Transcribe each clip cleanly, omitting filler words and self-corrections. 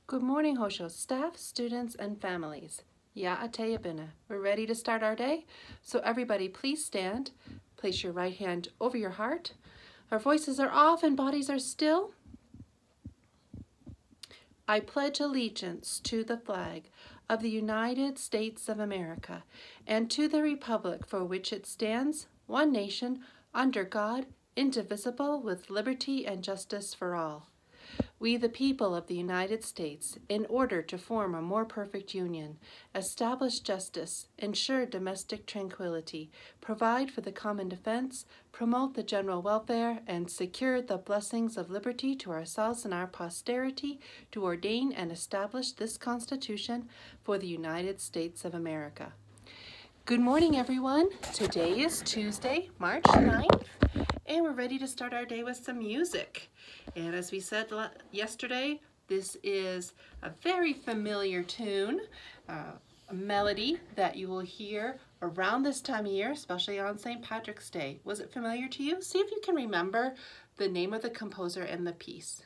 Good morning, Hosho staff, students, and families. Ya Ateyabina. We're ready to start our day. So everybody please stand. Place your right hand over your heart. Our voices are off and bodies are still. I pledge allegiance to the flag of the United States of America and to the republic for which it stands, one nation, under God, indivisible, with liberty and justice for all. We, the people of the United States, in order to form a more perfect union, establish justice, ensure domestic tranquility, provide for the common defense, promote the general welfare, and secure the blessings of liberty to ourselves and our posterity, to ordain and establish this Constitution for the United States of America. Good morning, everyone. Today is Tuesday, March 9th, and we're ready to start our day with some music. And as we said yesterday, this is a very familiar tune, a melody that you will hear around this time of year, especially on St. Patrick's Day. Was it familiar to you? See if you can remember the name of the composer and the piece.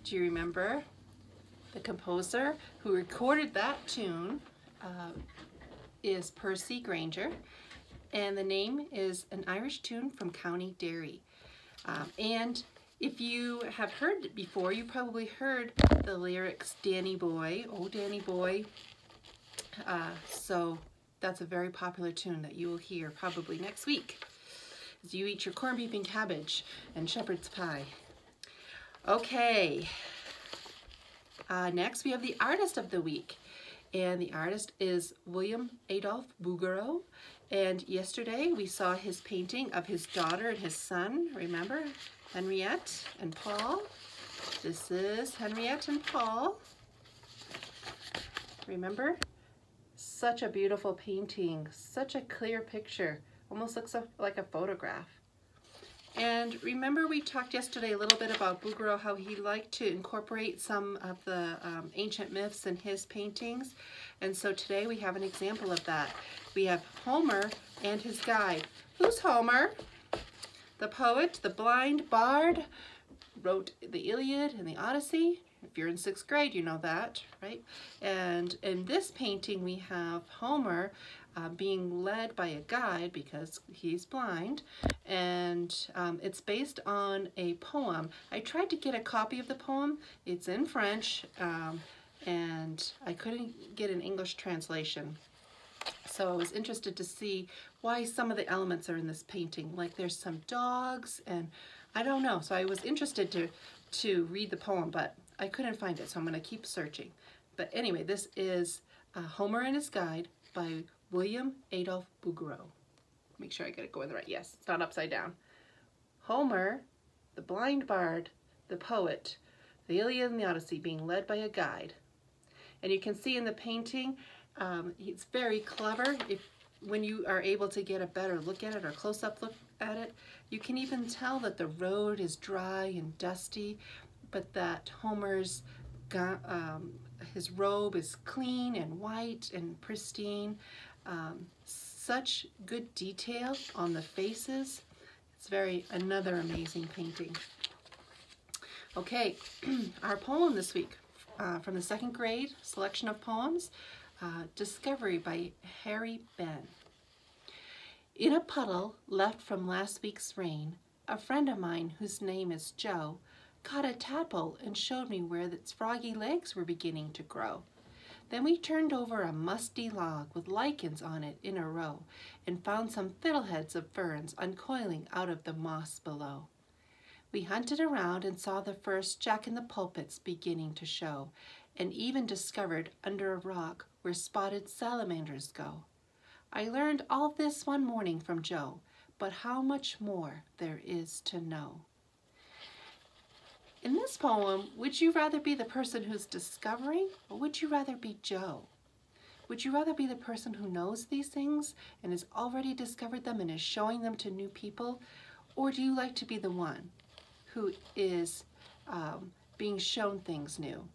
Do you remember the composer who recorded that tune is Percy Grainger, and the name is an Irish tune from County Derry. And if you have heard it before, you probably heard the lyrics, Danny Boy, oh Danny Boy. So that's a very popular tune that you will hear probably next week as you eat your corned beef and cabbage and shepherd's pie. Okay, next we have the artist of the week, and the artist is William Adolph Bouguereau, and yesterday we saw his painting of his daughter and his son, remember, Henriette and Paul. This is Henriette and Paul, remember? Such a beautiful painting, such a clear picture, almost looks like a photograph. And remember we talked yesterday a little bit about Bouguereau, how he liked to incorporate some of the ancient myths in his paintings. And so today we have an example of that. We have Homer and his guide. Who's Homer? The poet, the blind bard, wrote the Iliad and the Odyssey. If you're in 6th grade, you know that, right? And in this painting we have Homer being led by a guide because he's blind, and it's based on a poem. I tried to get a copy of the poem. It's in French, and I couldn't get an English translation. So I was interested to see why some of the elements are in this painting. Like there's some dogs, and I don't know. So I was interested to read the poem, but I couldn't find it, so I'm going to keep searching. But anyway, this is Homer and His Guide by William Adolph Bouguereau. Make sure I get it going right. Yes, it's not upside down. Homer, the blind bard, the poet, the Iliad and the Odyssey being led by a guide. And you can see in the painting, it's very clever. When you are able to get a better look at it or close-up look at it, you can even tell that the road is dry and dusty, but that Homer's his robe is clean and white and pristine. Such good detail on the faces. It's another amazing painting. Okay, our poem this week from the 2nd grade selection of poems, Discovery by Harry Ben. In a puddle left from last week's rain, a friend of mine whose name is Joe caught a tadpole and showed me where its froggy legs were beginning to grow. Then we turned over a musty log with lichens on it in a row and found some fiddleheads of ferns uncoiling out of the moss below. We hunted around and saw the first jack-in-the-pulpits beginning to show, and even discovered under a rock where spotted salamanders go. I learned all this one morning from Joe, but how much more there is to know. In this poem, would you rather be the person who's discovering, or would you rather be Joe? Would you rather be the person who knows these things and has already discovered them and is showing them to new people? Or do you like to be the one who is being shown things new?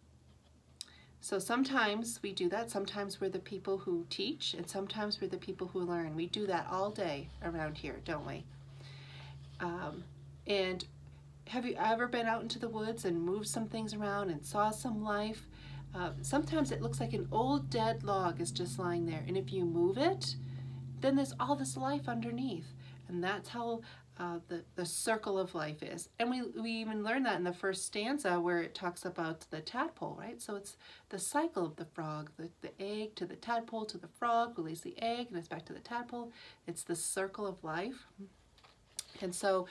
So sometimes we do that. Sometimes we're the people who teach, and sometimes we're the people who learn. We do that all day around here, don't we? And have you ever been out into the woods and moved some things around and saw some life? Sometimes it looks like an old dead log is just lying there, and if you move it, then there's all this life underneath, and that's how the circle of life is. And we even learn that in the first stanza where it talks about the tadpole, right? So it's the cycle of the frog, the egg to the tadpole to the frog, who lays the egg, and it's back to the tadpole. It's the circle of life. And so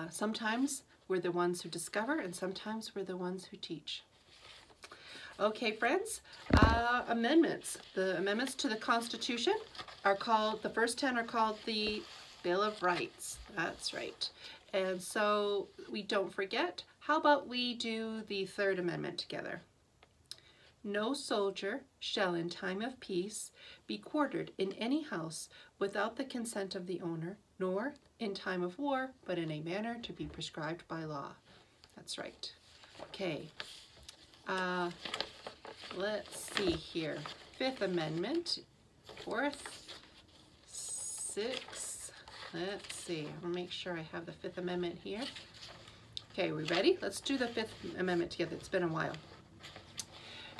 sometimes we're the ones who discover, and sometimes we're the ones who teach. Okay, friends, amendments. The amendments to the Constitution are called, the first 10 are called the Bill of Rights. That's right. And so we don't forget. How about we do the Third Amendment together? No soldier shall in time of peace be quartered in any house without the consent of the owner, nor in time of war, but in a manner to be prescribed by law. That's right. Okay. Let's see here. Fifth Amendment, fourth, sixth. Let's see. I'll make sure I have the Fifth Amendment here. Okay, we ready? Let's do the Fifth Amendment together. It's been a while.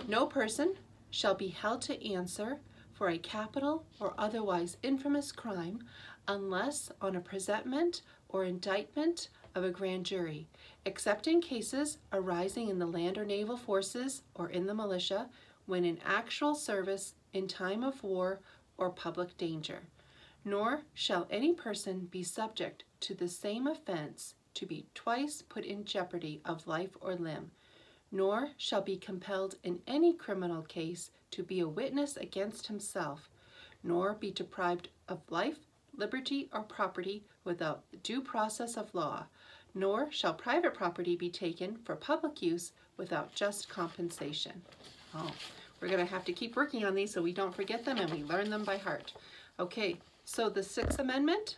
No person shall be held to answer for a capital or otherwise infamous crime unless on a presentment or indictment of a grand jury, except in cases arising in the land or naval forces or in the militia, when in actual service in time of war or public danger. Nor shall any person be subject to the same offense to be twice put in jeopardy of life or limb, nor shall be compelled in any criminal case to be a witness against himself, nor be deprived of life, liberty, or property without due process of law, nor shall private property be taken for public use without just compensation. Oh, we're going to have to keep working on these so we don't forget them and we learn them by heart. Okay, so the Sixth Amendment.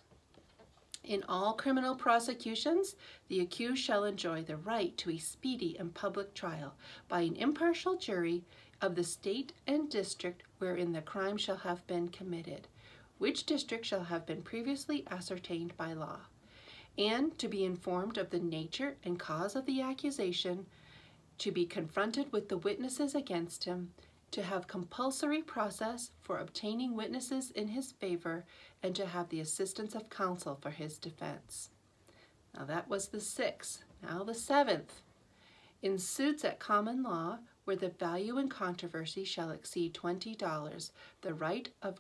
In all criminal prosecutions, the accused shall enjoy the right to a speedy and public trial by an impartial jury of the state and district wherein the crime shall have been committed, which district shall have been previously ascertained by law, and to be informed of the nature and cause of the accusation, to be confronted with the witnesses against him, to have compulsory process for obtaining witnesses in his favor, and to have the assistance of counsel for his defense. Now that was the sixth. Now the seventh. In suits at common law, where the value in controversy shall exceed $20, the right of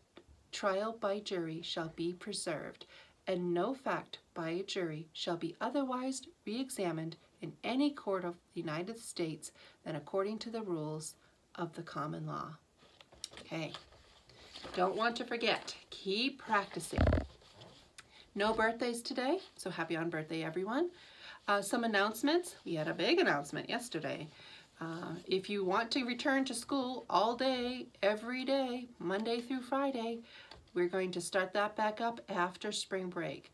trial by jury shall be preserved, and no fact by a jury shall be otherwise re-examined in any court of the United States than according to the rules of the common law. Okay, don't want to forget, keep practicing. No birthdays today, so happy on birthday everyone. Some announcements. We had a big announcement yesterday. If you want to return to school all day, every day, Monday through Friday, we're going to start that back up after spring break.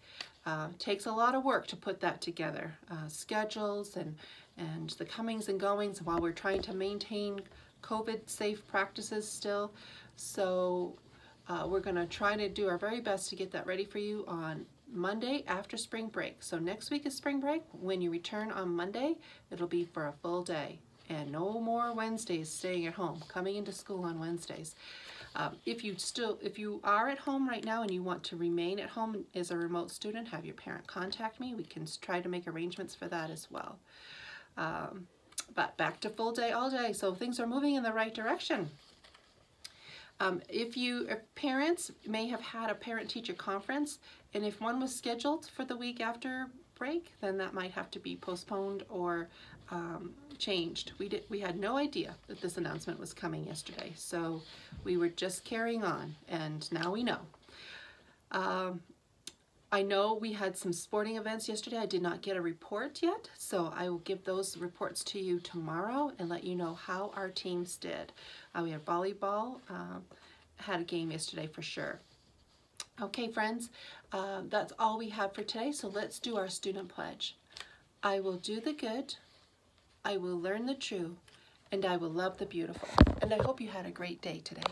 Takes a lot of work to put that together, schedules and the comings and goings while we're trying to maintain COVID safe practices still. So we're going to try to do our very best to get that ready for you on Monday after spring break. So next week is spring break. When you return on Monday, it'll be for a full day and no more Wednesdays staying at home, coming into school on Wednesdays. If you are at home right now and you want to remain at home as a remote student, have your parent contact me. We can try to make arrangements for that as well. But back to full day all day, so things are moving in the right direction. If parents may have had a parent-teacher conference, and if one was scheduled for the week after outbreak, then that might have to be postponed or changed. We had no idea that this announcement was coming yesterday, so we were just carrying on, and now we know. I know we had some sporting events yesterday. I did not get a report yet, so I will give those reports to you tomorrow and let you know how our teams did. We had volleyball, had a game yesterday for sure. Okay, friends, that's all we have for today, so let's do our student pledge. I will do the good, I will learn the true, and I will love the beautiful. And I hope you had a great day today.